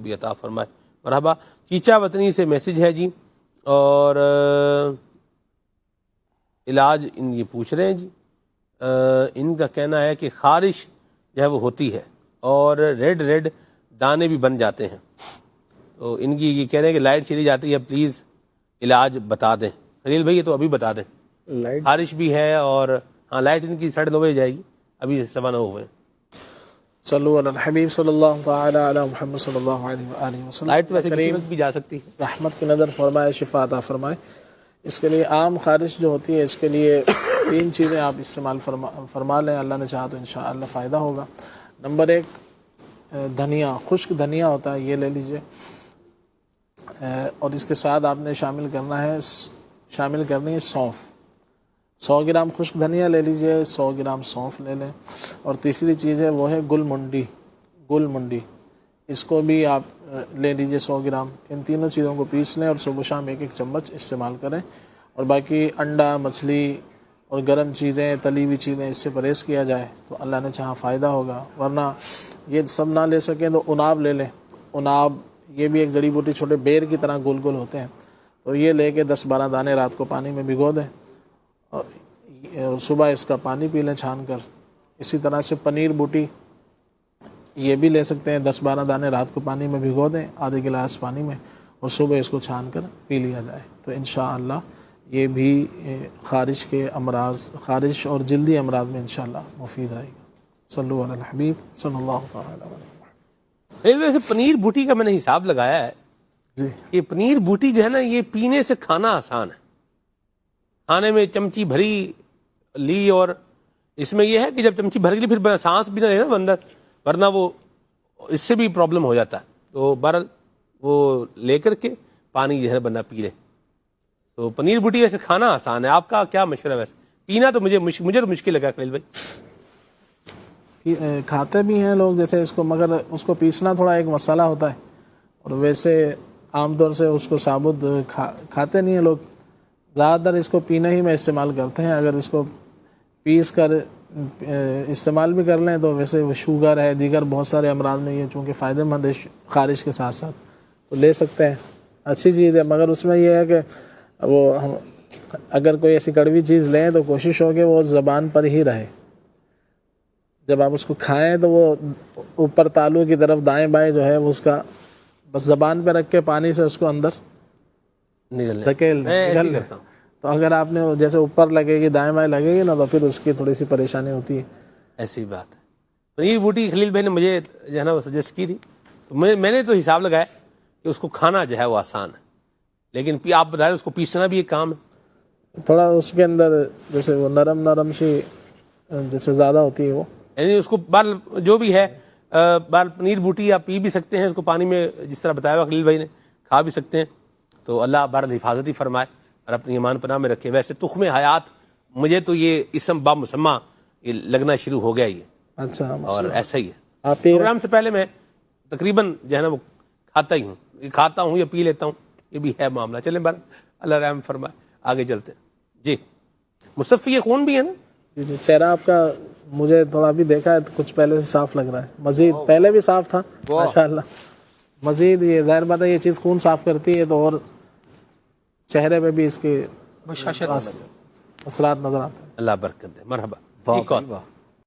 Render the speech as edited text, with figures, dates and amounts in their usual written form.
کو بھی عطا فرمائے. مرحبا. چیچا وطنی سے میسج ہے جی, اور علاج ان یہ پوچھ رہے ہیں جی. ان کا کہنا ہے کہ خارش جو ہے وہ ہوتی ہے اور ریڈ دانے بھی بن جاتے ہیں, تو ان کی یہ کہہ رہے ہیں کہ لائٹ چلی جاتی ہے, پلیز علاج بتا دیں. خلیل بھائی یہ تو ابھی بتا دیں, خارش بھی ہے اور ہاں لائٹ ان کی 9:30 بجے جائے گی, ابھی 9:15 ہوئے. صلو علی الحبیب صلی اللہ تعالی علی محمد صلی اللہ علیہ وآلہ وسلم. لائٹ ویسے کسی وقت بھی جا سکتی ہے. رحمت کی نظر فرمائے, شفا عطا فرمائے. اس کے لیے عام خارش جو ہوتی ہے اس کے لیے 3 چیزیں آپ استعمال فرما لیں, اللہ نے چاہا تو انشاءاللہ فائدہ ہوگا. نمبر 1 دھنیا, خشک دھنیا ہوتا ہے, یہ لے لیجئے, اور اس کے ساتھ آپ نے شامل کرنی ہے سونف. 100 گرام خشک دھنیا لے لیجئے, 100 گرام سونف لے لیں, اور تیسری چیز ہے وہ ہے گل منڈی, اس کو بھی آپ لے لیجئے 100 گرام. ان تینوں چیزوں کو پیس لیں اور صبح شام 1 چمچ استعمال کریں. اور باقی انڈا, مچھلی اور گرم چیزیں, تلی ہوئی چیزیں, اس سے پرہیز کیا جائے تو اللہ نے چاہا فائدہ ہوگا. ورنہ یہ سب نہ لے سکیں تو اناب لے لیں. اناب یہ بھی ایک جڑی بوٹی, چھوٹے بیر کی طرح گول ہوتے ہیں, تو یہ لے کے 10-12 دانے رات کو پانی میں بھگو دیں اور صبح اس کا پانی پی لیں چھان کر. اسی طرح سے پنیر بوٹی یہ بھی لے سکتے ہیں, 10-12 دانے رات کو پانی میں بھگو دیں آدھے گلاس پانی میں, اور صبح اس کو چھان کر پی لیا جائے تو انشاءاللہ یہ بھی خارش کے امراض, خارش اور جلدی امراض میں انشاءاللہ مفید رہے گا. صلو علی الحبیب صلی اللہ تعالی علیہ. ویسے پنیر بوٹی کا میں نے حساب لگایا ہے جی, یہ پنیر بوٹی جو ہے نا یہ پینے سے کھانا آسان ہے. کھانے میں چمچی بھری لی, اور اس میں یہ ہے کہ جب چمچی بھر لی پھر سانس بھی نہ لے نا اندر, ورنہ وہ اس سے بھی پرابلم ہو جاتا ہے. تو بہرحال وہ لے کر کے پانی جو ہے بندہ پی لے. تو پنیر بوٹی ویسے کھانا آسان ہے, آپ کا کیا مشورہ ہے؟ ویسے پینا تو مجھے تو مشکل لگا خلیل بھائی. کھاتے بھی ہیں لوگ جیسے اس کو, مگر اس کو پیسنا تھوڑا ایک مسئلہ ہوتا ہے, اور ویسے عام طور سے اس کو ثابت کھاتے نہیں ہیں لوگ. زیادہ تر اس کو پینے ہی میں استعمال کرتے ہیں. اگر اس کو پیس کر استعمال بھی کر لیں تو ویسے وہ شوگر ہے, دیگر بہت سارے امراض میں یہ چونکہ فائدہ مند ہے خارش کے ساتھ ساتھ, تو لے سکتے ہیں, اچھی چیز ہے. مگر اس میں یہ ہے کہ وہ اگر کوئی ایسی کڑوی چیز لیں تو کوشش ہو کہ وہ زبان پر ہی رہے. جب آپ اس کو کھائیں تو وہ اوپر تالو کی طرف دائیں بائیں جو ہے وہ اس کا بس زبان پہ رکھ کے پانی سے اس کو اندر دھکیل دیں. تو اگر آپ نے جیسے اوپر لگے گی, دائیں بائیں لگے گی نا, تو پھر اس کی تھوڑی سی پریشانی ہوتی ہے. ایسی بات ہے. پنیر بوٹی خلیل بھائی نے مجھے جو ہے نا وہ سجیسٹ کی تھی, تو میں نے تو حساب لگایا کہ اس کو کھانا جو ہے وہ آسان ہے, لیکن آپ بتائیں اس کو پیسنا بھی ایک کام ہے. تھوڑا اس کے اندر جیسے وہ نرم سی جیسے زیادہ ہوتی ہے وہ, یعنی اس کو بال جو بھی ہے پنیر بوٹی آپ پی بھی سکتے ہیں, اس کو پانی میں جس طرح بتایا ہوا خلیل بھائی نے, کھا بھی سکتے ہیں. تو اللہ بہرحال حفاظتی فرمائے اور اپنی ایمان پناہ میں رکھے. ویسے تخم حیات مجھے تو یہ اسم با مسمہ یہ لگنا شروع ہو گیا یہ. اچھا, اور ایسا ہی ہے. آپ پروگرام سے پہلے میں تقریباً جو ہے نا وہ کھاتا ہی ہوں, کھاتا ہوں یا پی لیتا ہوں, یہ بھی ہے معاملہ. چلیں بہرحال اللہ رحم فرمائے, آگے چلتے ہیں. جی مصفی خون بھی ہے نا. جی, چہرہ آپ کا مجھے تھوڑا بھی دیکھا ہے تو کچھ پہلے سے صاف لگ رہا ہے, مزید پہلے بھی صاف تھا ماشاءاللہ. مزید یہ ظاہر بات ہے یہ چیز خون صاف کرتی ہے تو اور چہرے پہ بھی اس کے اثرات نظر آتے ہیں. اللہ برکت دے. مرحبا.